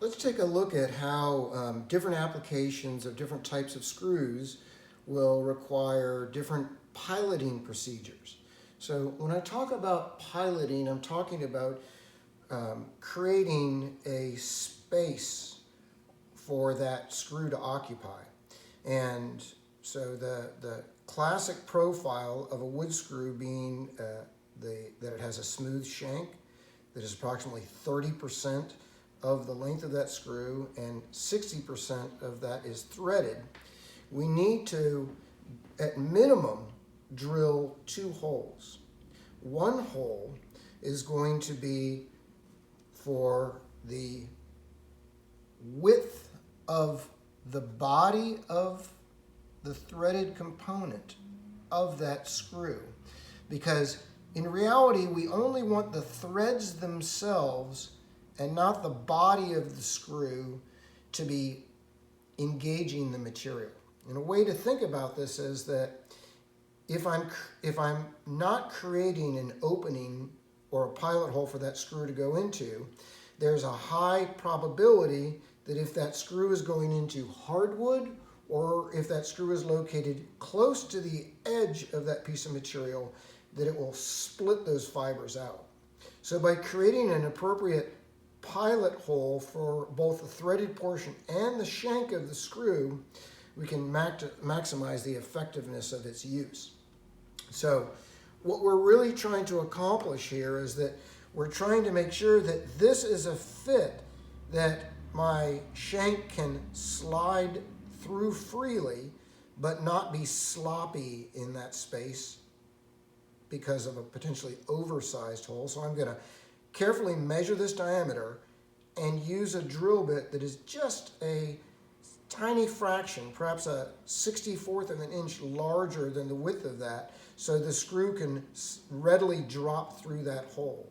Let's take a look at how different applications of different types of screws will require different piloting procedures. So when I talk about piloting, I'm talking about creating a space for that screw to occupy. And so the classic profile of a wood screw being that it has a smooth shank that is approximately 30% of the length of that screw and 60% of that is threaded. We need to, at minimum, drill 2 holes. One hole is going to be for the width of the body of the threaded component of that screw, because in reality we only want the threads themselves and not the body of the screw to be engaging the material. And a way to think about this is that if I'm not creating an opening or a pilot hole for that screw to go into, there's a high probability that if that screw is going into hardwood or if that screw is located close to the edge of that piece of material, that it will split those fibers out. So by creating an appropriate pilot hole for both the threaded portion and the shank of the screw, we can maximize the effectiveness of its use. So what we're really trying to accomplish here is that we're trying to make sure that this is a fit that my shank can slide through freely but not be sloppy in that space because of a potentially oversized hole. So I'm going to carefully measure this diameter and use a drill bit that is just a tiny fraction, perhaps a 64th of an inch larger than the width of that, so the screw can readily drop through that hole.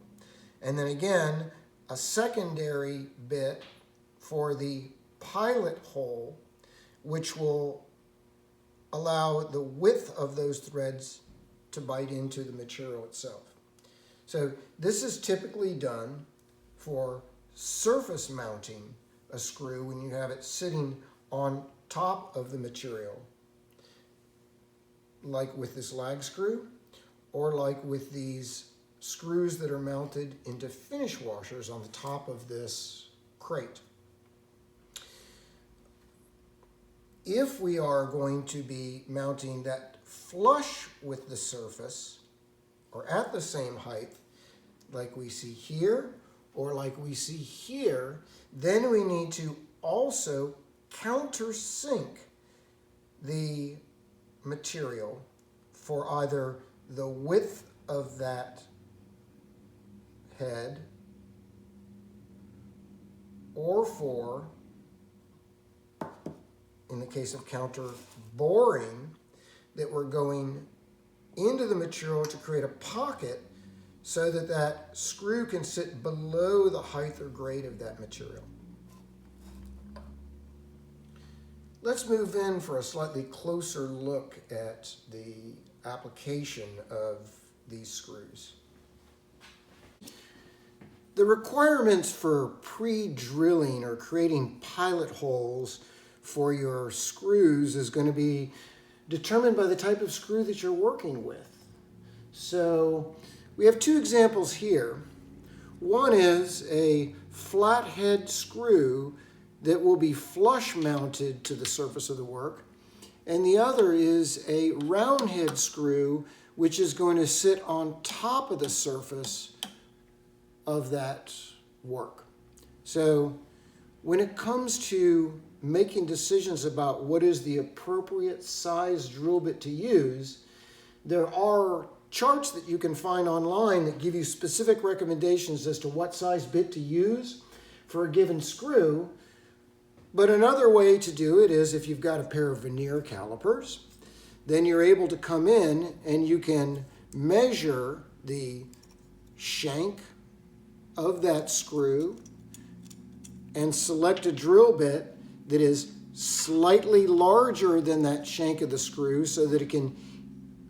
And then again, a secondary bit for the pilot hole, which will allow the width of those threads to bite into the material itself. So this is typically done for surface mounting a screw when you have it sitting on top of the material, like with this lag screw, or like with these screws that are mounted into finish washers on the top of this crate. If we are going to be mounting that flush with the surface or at the same height, like we see here or like we see here, then we need to also countersink the material for either the width of that head or for, in the case of counter boring, that we're going into the material to create a pocket so that that screw can sit below the height or grade of that material. Let's move in for a slightly closer look at the application of these screws. The requirements for pre-drilling or creating pilot holes for your screws is going to be determined by the type of screw that you're working with. So we have 2 examples here. One is a flathead screw that will be flush mounted to the surface of the work, and the other is a round head screw which is going to sit on top of the surface of that work. So when it comes to making decisions about what is the appropriate size drill bit to use, there are charts that you can find online that give you specific recommendations as to what size bit to use for a given screw. But another way to do it is if you've got a pair of veneer calipers, then you're able to come in and you can measure the shank of that screw and select a drill bit that is slightly larger than that shank of the screw so that it can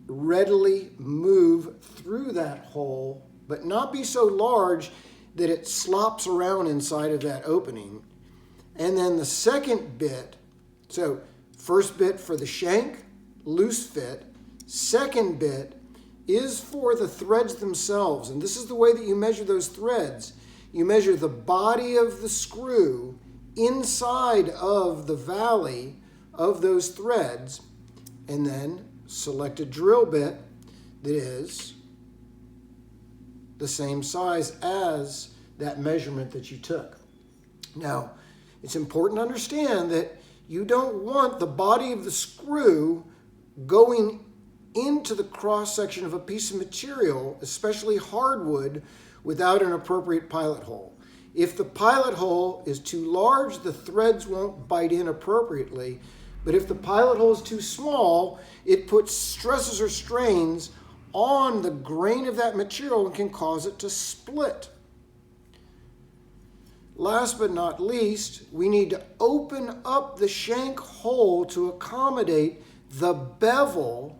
readily move through that hole, but not be so large that it slops around inside of that opening. And then the second bit, so first bit for the shank, loose fit. Second bit is for the threads themselves. And this is the way that you measure those threads. You measure the body of the screw inside of the valley of those threads, and then select a drill bit that is the same size as that measurement that you took. Now, it's important to understand that you don't want the body of the screw going into the cross-section of a piece of material, especially hardwood, without an appropriate pilot hole. If the pilot hole is too large, the threads won't bite in appropriately. But if the pilot hole is too small, it puts stresses or strains on the grain of that material and can cause it to split. Last but not least, we need to open up the shank hole to accommodate the bevel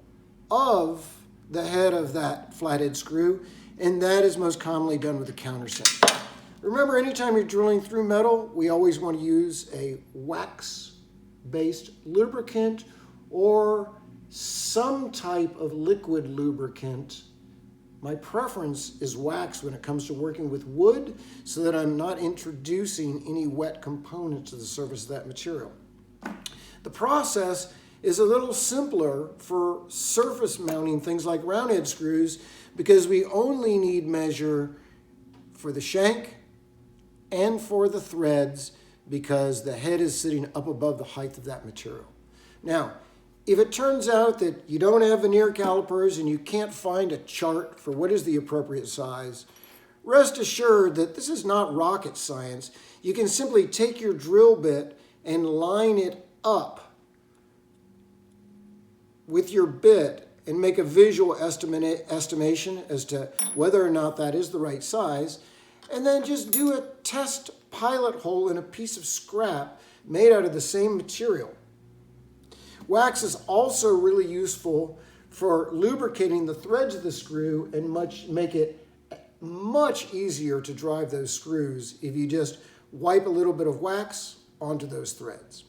of the head of that flathead screw, and that is most commonly done with a countersink. Remember, anytime you're drilling through metal, we always want to use a wax-based lubricant or some type of liquid lubricant. My preference is wax when it comes to working with wood, so that I'm not introducing any wet components to the surface of that material. The process is a little simpler for surface mounting things like roundhead screws, because we only need measure for the shank and for the threads, because the head is sitting up above the height of that material. Now, if it turns out that you don't have veneer calipers and you can't find a chart for what is the appropriate size, rest assured that this is not rocket science. You can simply take your drill bit and line it up with your bit and make a visual estimation as to whether or not that is the right size, and then just do a test pilot hole in a piece of scrap made out of the same material. Wax is also really useful for lubricating the threads of the screw and make it much easier to drive those screws if you just wipe a little bit of wax onto those threads.